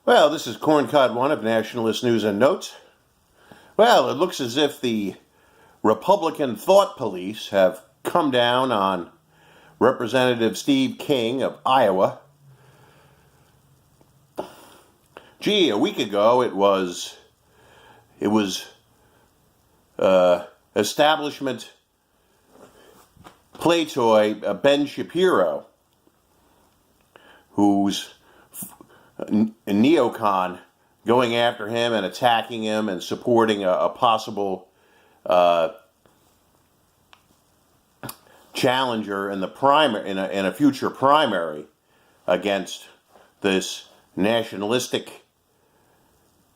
Well, this is Corncod One of Nationalist News and Notes. Well, it looks as if the Republican thought police have come down on Representative Steve King of Iowa. Gee, a week ago it was establishment play toy Ben Shapiro, who's a neocon, going after him and attacking him and supporting a possible challenger in the primary in a future primary against this nationalistic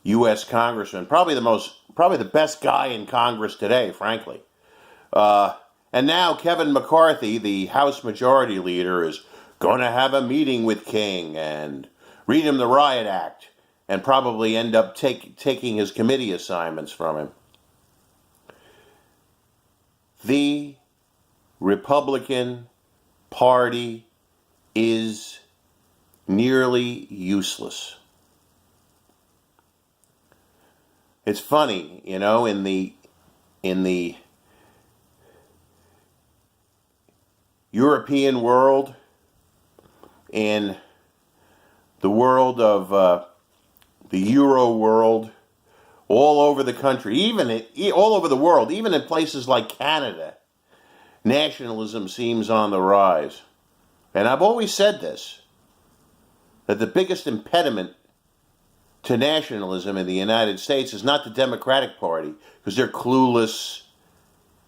U.S. congressman, probably the best guy in Congress today, frankly. And now Kevin McCarthy, the House Majority Leader, is going to have a meeting with King and read him the Riot Act and probably end up taking his committee assignments from him. The Republican Party is nearly useless. It's funny, in the European world, in the world of the Euro world, all over the country, all over the world, even in places like Canada, nationalism seems on the rise. And I've always said this, that the biggest impediment to nationalism in the United States is not the Democratic Party, because they're clueless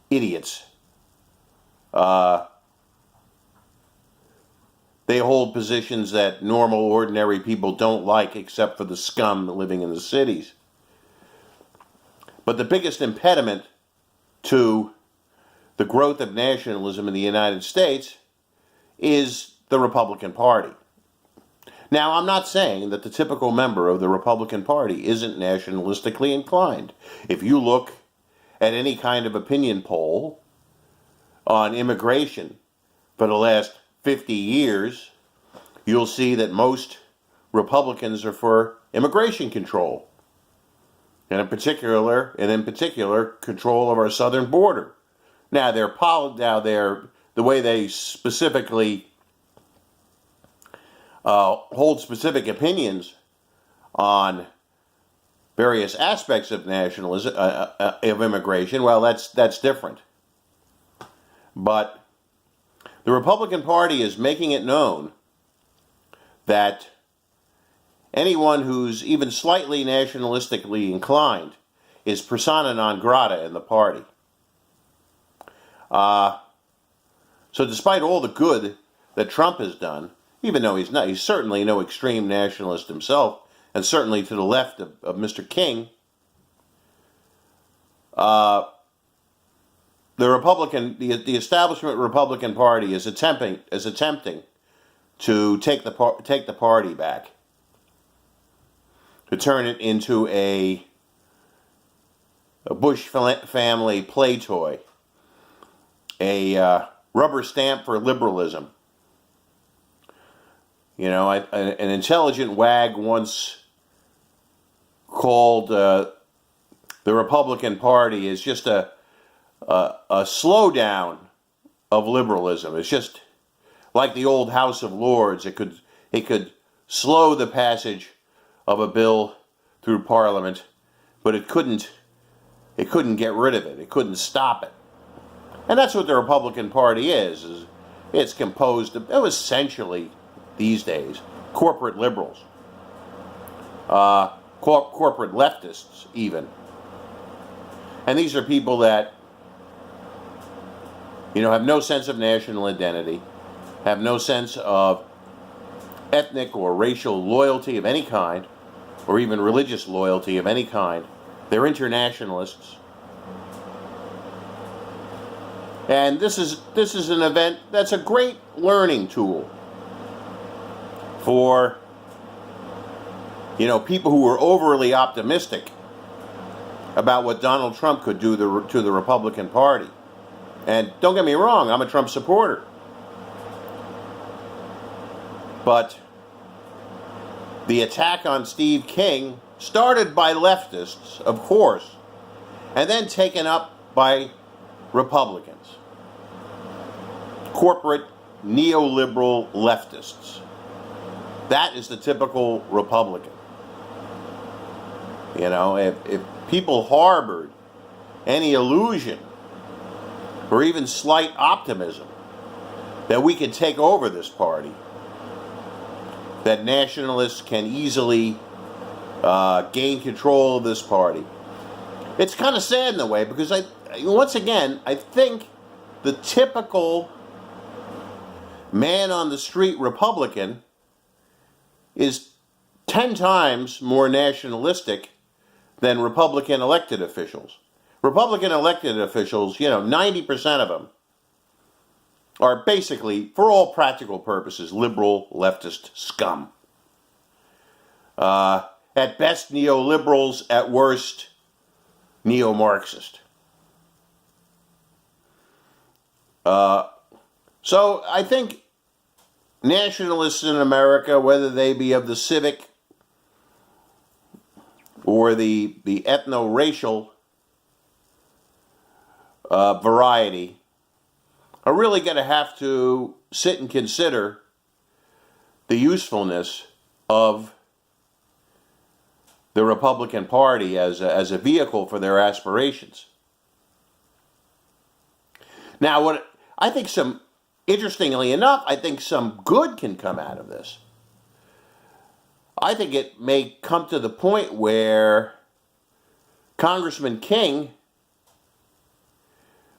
idiots. They hold positions that normal, ordinary people don't like, except for the scum living in the cities. But the biggest impediment to the growth of nationalism in the United States is the Republican Party. Now, I'm not saying that the typical member of the Republican Party isn't nationalistically inclined. If you look at any kind of opinion poll on immigration for the last 50 years, you'll see that most Republicans are for immigration control, and in particular, control of our southern border. Now, the way they specifically hold specific opinions on various aspects of nationalism, of immigration, well, that's different. But the Republican Party is making it known that anyone who's even slightly nationalistically inclined is persona non grata in the party. So despite all the good that Trump has done, even though he's certainly no extreme nationalist himself, and certainly to the left of Mr. King, the establishment Republican Party is attempting to take the party back, to turn it into a Bush family play toy, a rubber stamp for liberalism. An intelligent wag once called the Republican Party is just a slowdown of liberalism. It's just like the old House of Lords. It could slow the passage of a bill through Parliament, but it couldn't get rid of it. It couldn't stop it. And that's what the Republican Party is it's composed of, essentially, these days, corporate liberals, corporate leftists even. And these are people that, have no sense of national identity, have no sense of ethnic or racial loyalty of any kind, or even religious loyalty of any kind. They're internationalists. And this is an event that's a great learning tool for, people who are overly optimistic about what Donald Trump could do to the Republican Party. And don't get me wrong, I'm a Trump supporter. But the attack on Steve King, started by leftists, of course, and then taken up by Republicans, corporate neoliberal leftists. That is the typical Republican. You know, if people harbored any illusion or even slight optimism that we could take over this party, that nationalists can easily gain control of this party, it's kind of sad in a way, because I think the typical man on the street Republican is 10 times more nationalistic than Republican elected officials. Republican elected officials, 90% of them are basically, for all practical purposes, liberal leftist scum. At best, neoliberals, at worst, neo-Marxist. So I think nationalists in America, whether they be of the civic or the ethno-racial variety, are really going to have to sit and consider the usefulness of the Republican Party as a vehicle for their aspirations. Now, what I think interestingly enough, I think some good can come out of this. I think it may come to the point where Congressman King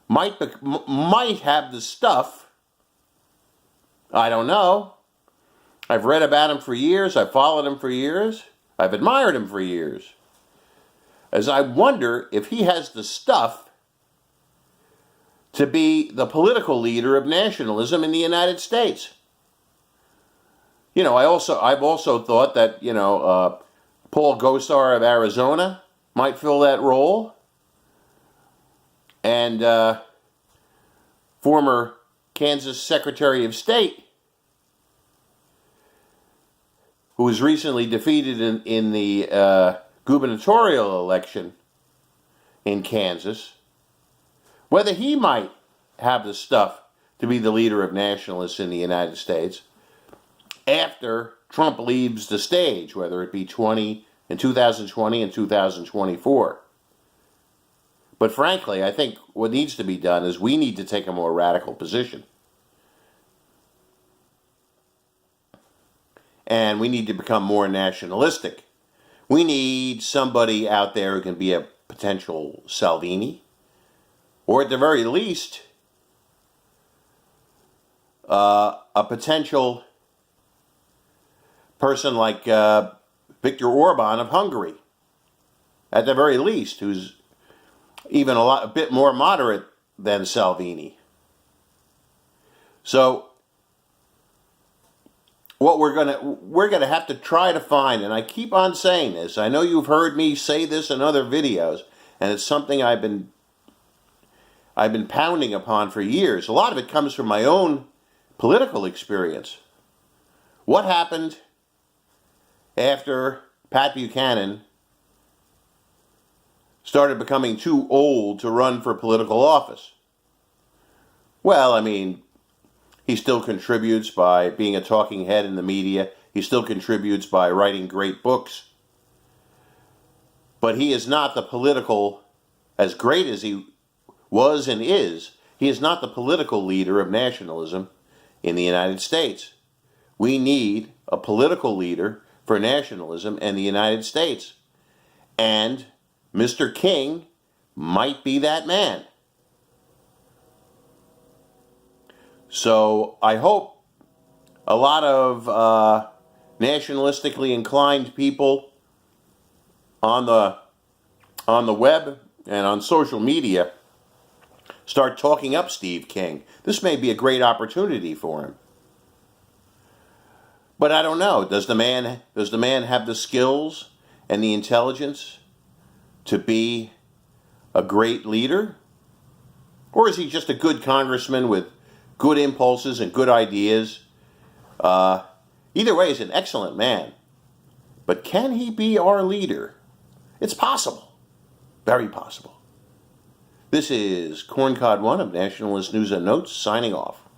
might have the stuff. I don't know. I've read about him for years. I've followed him for years. I've admired him for years. As I wonder if he has the stuff to be the political leader of nationalism in the United States. I've also thought that, Paul Gosar of Arizona might fill that role. And former Kansas Secretary of State, who was recently defeated in the gubernatorial election in Kansas, whether he might have the stuff to be the leader of nationalists in the United States after Trump leaves the stage, whether it be in 2020 and 2024. But frankly, I think what needs to be done is we need to take a more radical position. And we need to become more nationalistic. We need somebody out there who can be a potential Salvini, or at the very least, a potential person like Viktor Orban of Hungary, at the very least, who's even a bit more moderate than Salvini. So what we're gonna have to try to find, and I keep on saying this, I know you've heard me say this in other videos, and it's something I've been pounding upon for years. A lot of it comes from my own political experience. What happened after Pat Buchanan started becoming too old to run for political office? Well, I mean, he still contributes by being a talking head in the media. He still contributes by writing great books. But he is not the political, as great as he was and is, he is not the political leader of nationalism in the United States. We need a political leader for nationalism in the United States. And Mr. King might be that man. So I hope a lot of nationalistically inclined people on the web and on social media start talking up Steve King. This may be a great opportunity for him. But I don't know. Does the man have the skills and the intelligence to be a great leader? Or is he just a good congressman with good impulses and good ideas? Either way, he's an excellent man. But can he be our leader? It's possible. Very possible. This is Corncod One of Nationalist News and Notes, signing off.